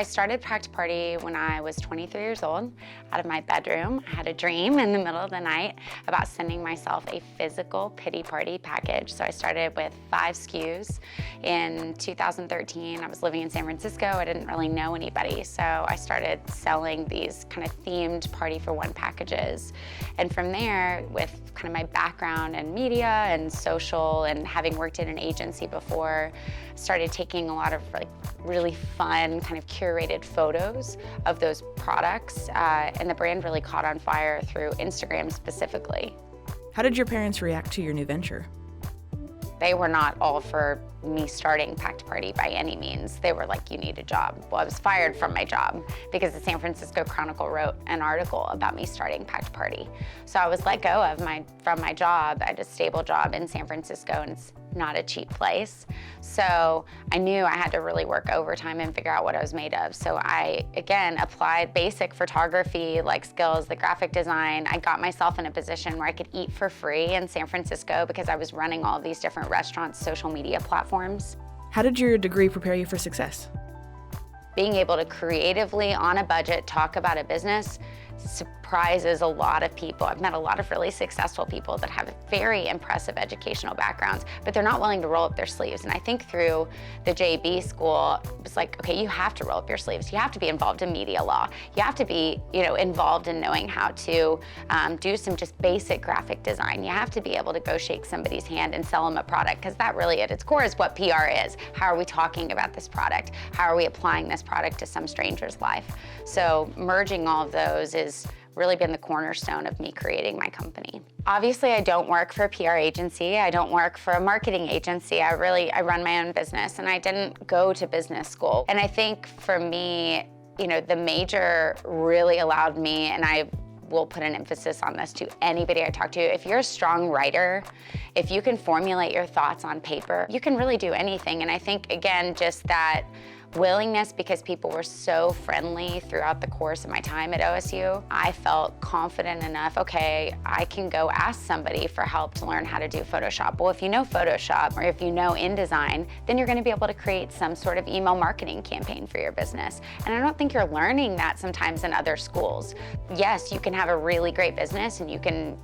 started Packed Party when I was 23 years old, out of my bedroom. I had a dream in the middle of the night about sending myself a physical pity party package. So I started with 5 SKUs. In 2013, I was living in San Francisco. I didn't really know anybody, so I started selling these kind of themed party for one packages. And from there, with kind of my background in media and social and having worked in an agency before, started taking a lot of really fun kind of curated photos of those products, and the brand really caught on fire through Instagram specifically. How did your parents react to your new venture? They were not all for me starting Packed Party by any means. They were like, you need a job. Well, I was fired from my job because the San Francisco Chronicle wrote an article about me starting Packed Party. So I was let go from my job. I had a stable job in San Francisco, and it's not a cheap place. So I knew I had to really work overtime and figure out what I was made of. So I, again, applied basic photography skills, the graphic design. I got myself in a position where I could eat for free in San Francisco because I was running all of these different restaurants' social media platforms. How did your degree prepare you for success? Being able to creatively, on a budget, talk about a business surprises a lot of people. I've met a lot of really successful people that have very impressive educational backgrounds, but they're not willing to roll up their sleeves. And I think through the JB school, it's like, okay, you have to roll up your sleeves. You have to be involved in media law. You have to be, involved in knowing how to do some just basic graphic design. You have to be able to go shake somebody's hand and sell them a product, because that really at its core is what PR is. How are we talking about this product? How are we applying this product to some stranger's life? So merging all of those has really been the cornerstone of me creating my company. Obviously, I don't work for a PR agency. I don't work for a marketing agency. I run my own business, and I didn't go to business school. And I think for me, the major really allowed me, and I will put an emphasis on this to anybody I talk to, if you're a strong writer, if you can formulate your thoughts on paper, you can really do anything. And I think, again, just that willingness, because people were so friendly throughout the course of my time at OSU, I felt confident enough, okay, I can go ask somebody for help to learn how to do Photoshop. Well, if you know Photoshop, or if you know InDesign, then you're gonna be able to create some sort of email marketing campaign for your business. And I don't think you're learning that sometimes in other schools. Yes, you can have a really great business and you can,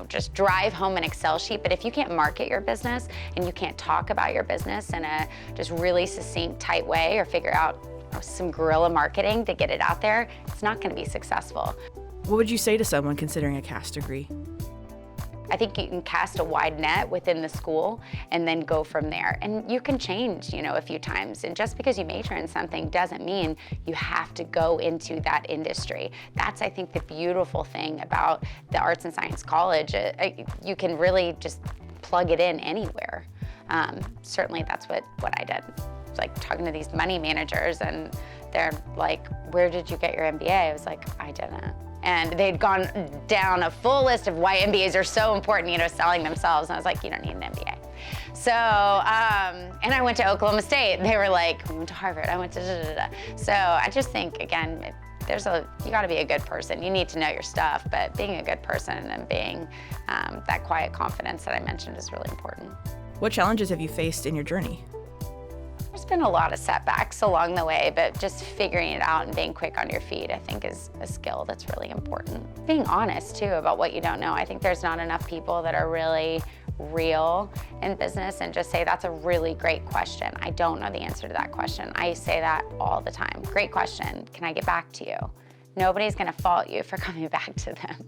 just drive home an Excel sheet, but if you can't market your business and you can't talk about your business in a just really succinct, tight way, or figure out some guerrilla marketing to get it out there, it's not going to be successful. What would you say to someone considering a CAS degree? I think you can cast a wide net within the school and then go from there. And you can change, a few times. And just because you major in something doesn't mean you have to go into that industry. That's, I think, the beautiful thing about the Arts and Science College. You can really just plug it in anywhere. Certainly that's what I did. Like talking to these money managers, and they're like, where did you get your MBA? I was like, I didn't. And they'd gone down a full list of why MBAs are so important, selling themselves. And I was like, you don't need an MBA. So, and I went to Oklahoma State. They were like, I went to Harvard. I went to da-da-da-da. So I just think, again, you gotta be a good person. You need to know your stuff, but being a good person and being that quiet confidence that I mentioned is really important. What challenges have you faced in your journey? There's been a lot of setbacks along the way, but just figuring it out and being quick on your feet, I think, is a skill that's really important. Being honest, too, about what you don't know. I think there's not enough people that are really real in business and just say, that's a really great question. I don't know the answer to that question. I say that all the time. Great question. Can I get back to you? Nobody's going to fault you for coming back to them.